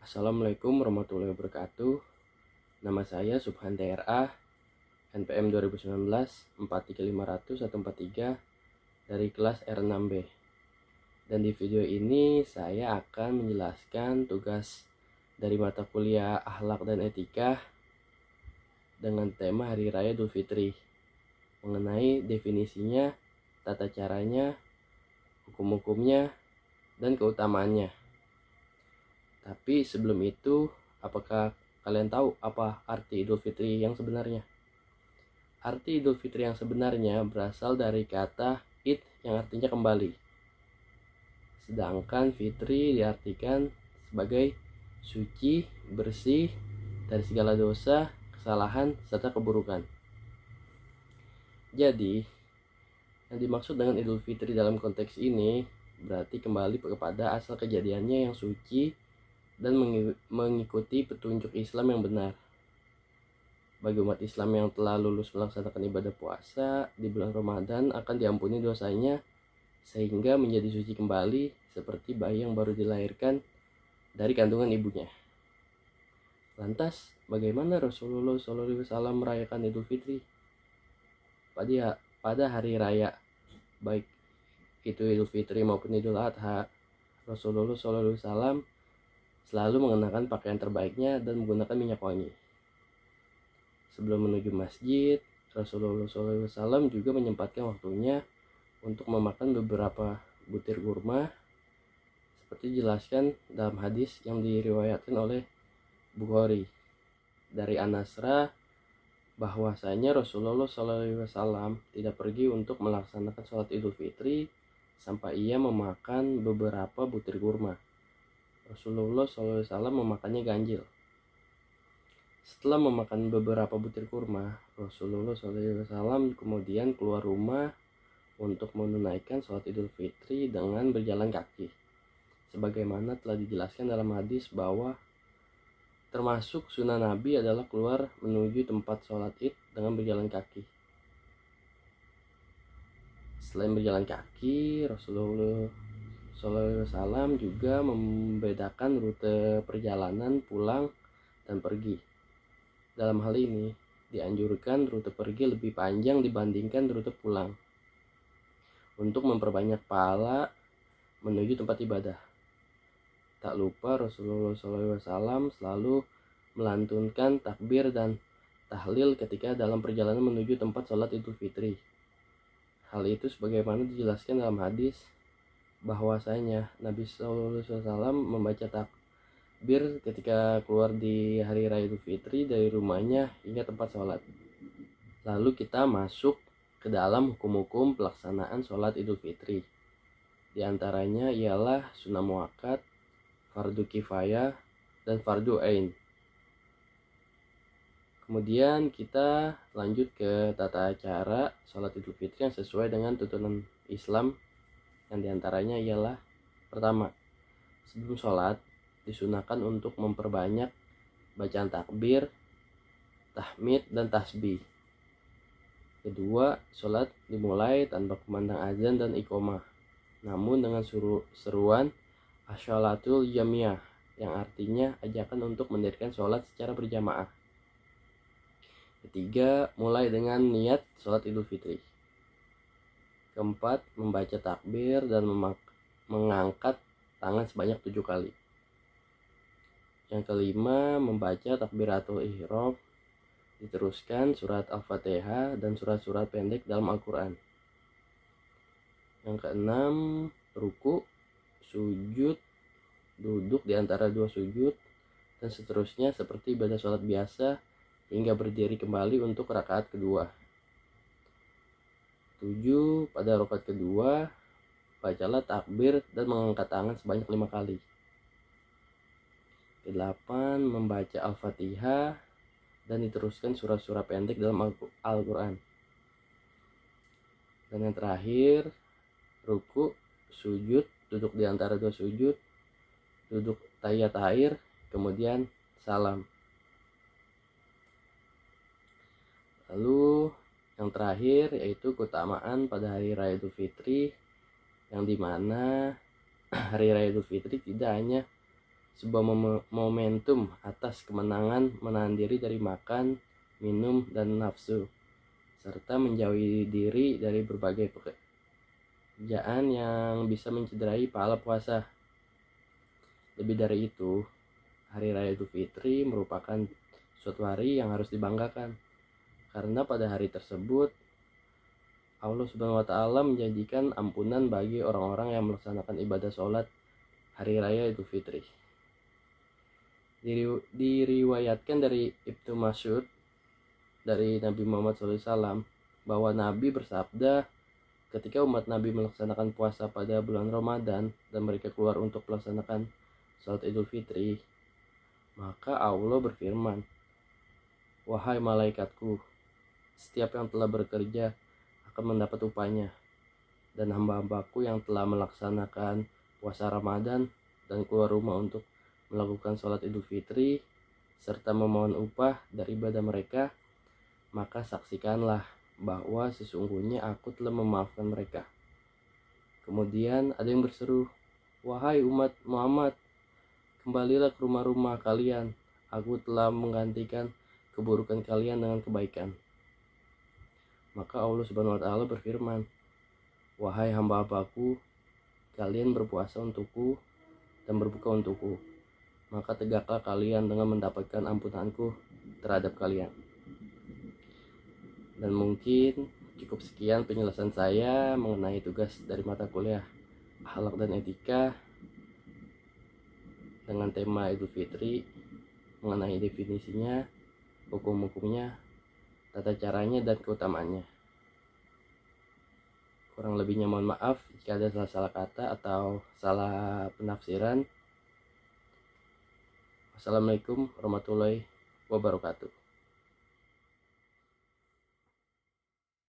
Assalamualaikum warahmatullahi wabarakatuh. Nama saya Subhan TRA, NPM 2019 43500-143 dari kelas R6B. Dan di video ini saya akan menjelaskan tugas dari mata kuliah Akhlak dan Etika dengan tema Hari Raya Idul Fitri, mengenai definisinya, tata caranya, hukum-hukumnya, dan keutamaannya. Tapi sebelum itu, apakah kalian tahu apa arti Idul Fitri yang sebenarnya? Arti Idul Fitri yang sebenarnya berasal dari kata id yang artinya kembali. Sedangkan fitri diartikan sebagai suci, bersih dari segala dosa, kesalahan, serta keburukan. Jadi, yang dimaksud dengan Idul Fitri dalam konteks ini berarti kembali kepada asal kejadiannya yang suci dan mengikuti petunjuk Islam yang benar. Bagi umat Islam yang telah lulus melaksanakan ibadah puasa di bulan Ramadan akan diampuni dosanya sehingga menjadi suci kembali seperti bayi yang baru dilahirkan dari kandungan ibunya. Lantas, bagaimana Rasulullah SAW merayakan Idul Fitri? Pada hari raya, baik itu Idul Fitri maupun Idul Adha, Rasulullah SAW selalu mengenakan pakaian terbaiknya dan menggunakan minyak wangi. Sebelum menuju masjid, Rasulullah SAW juga menyempatkan waktunya untuk memakan beberapa butir kurma, seperti dijelaskan dalam hadis yang diriwayatkan oleh Bukhari dari Anasra, bahwasanya Rasulullah SAW tidak pergi untuk melaksanakan sholat Idul Fitri sampai ia memakan beberapa butir kurma. Rasulullah SAW memakannya ganjil. Setelah memakan beberapa butir kurma, Rasulullah SAW kemudian keluar rumah untuk menunaikan sholat Idul Fitri dengan berjalan kaki. Sebagaimana telah dijelaskan dalam hadis bahwa termasuk sunnah Nabi adalah keluar menuju tempat sholat Id dengan berjalan kaki. Selain berjalan kaki, Rasulullah SAW juga membedakan rute perjalanan pulang dan pergi. Dalam hal ini, dianjurkan rute pergi lebih panjang dibandingkan rute pulang untuk memperbanyak pahala menuju tempat ibadah. Tak lupa Rasulullah SAW selalu melantunkan takbir dan tahlil ketika dalam perjalanan menuju tempat sholat Idul Fitri. Hal itu sebagaimana dijelaskan dalam hadis bahwasanya Nabi SAW membaca takbir ketika keluar di hari raya Idul Fitri dari rumahnya hingga tempat sholat. Lalu kita masuk ke dalam hukum-hukum pelaksanaan sholat Idul Fitri. Di antaranya ialah sunnah muakkad, fardu kifayah, dan fardu ain. Kemudian kita lanjut ke tata cara sholat Idul Fitri yang sesuai dengan tuntunan Islam, yang diantaranya ialah: pertama, sebelum sholat disunahkan untuk memperbanyak bacaan takbir, tahmid, dan tasbih. Kedua, sholat dimulai tanpa kumandang azan dan iqomah, namun dengan seruan asyolatul jamiyah, yang artinya ajakan untuk mendirikan sholat secara berjamaah. Ketiga, mulai dengan niat sholat Idul Fitri. Keempat, membaca takbir dan mengangkat tangan sebanyak 7 kali. Yang kelima, membaca takbiratul ihram, diteruskan surat Al-Fatihah dan surat-surat pendek dalam Al-Quran. Yang keenam, ruku, sujud, duduk di antara 2 sujud, dan seterusnya seperti ibadah sholat biasa hingga berdiri kembali untuk rakaat kedua. 7. Pada rakaat kedua, bacalah takbir dan mengangkat tangan sebanyak 5 kali. 8. Membaca Al-Fatihah dan diteruskan surat-surat pendek dalam Al-Quran. Dan yang terakhir, ruku, sujud, duduk di antara 2 sujud, duduk tahiyat akhir, kemudian salam. Lalu yang terakhir yaitu keutamaan pada hari raya Idul Fitri, yang dimana hari raya Idul Fitri tidak hanya sebuah momentum atas kemenangan menahan diri dari makan, minum, dan nafsu, serta menjauhi diri dari berbagai pekerjaan yang bisa mencederai pahala puasa. Lebih dari itu, Hari Raya Idul Fitri merupakan suatu hari yang harus dibanggakan, karena pada hari tersebut Allah Subhanahu wa Ta'ala menjanjikan ampunan bagi orang-orang yang melaksanakan ibadah sholat Hari Raya Idul Fitri. Diriwayatkan dari Ibnu Mas'ud dari Nabi Muhammad SAW bahwa Nabi bersabda, ketika umat Nabi melaksanakan puasa pada bulan Ramadan dan mereka keluar untuk melaksanakan sholat Idul Fitri, maka Allah berfirman, "Wahai malaikatku, setiap yang telah bekerja akan mendapat upahnya, dan hamba-hambaku yang telah melaksanakan puasa Ramadan dan keluar rumah untuk melakukan sholat Idul Fitri serta memohon upah dari ibadah mereka, maka saksikanlah bahwa sesungguhnya aku telah memaafkan mereka." Kemudian ada yang berseru, "Wahai umat Muhammad, kembalilah ke rumah-rumah kalian. Aku telah menggantikan keburukan kalian dengan kebaikan." Maka Allah Subhanahu wa Ta'ala berfirman, "Wahai hamba-hambaku, kalian berpuasa untukku dan berbuka untukku, maka tegaklah kalian dengan mendapatkan ampunanku terhadap kalian." Dan mungkin cukup sekian penjelasan saya mengenai tugas dari mata kuliah Akhlak dan Etika dengan tema Idul Fitri, mengenai definisinya, hukum-hukumnya, tata caranya, dan keutamaannya. Kurang lebihnya mohon maaf jika ada salah kata atau salah penafsiran. Wassalamualaikum warahmatullahi wabarakatuh.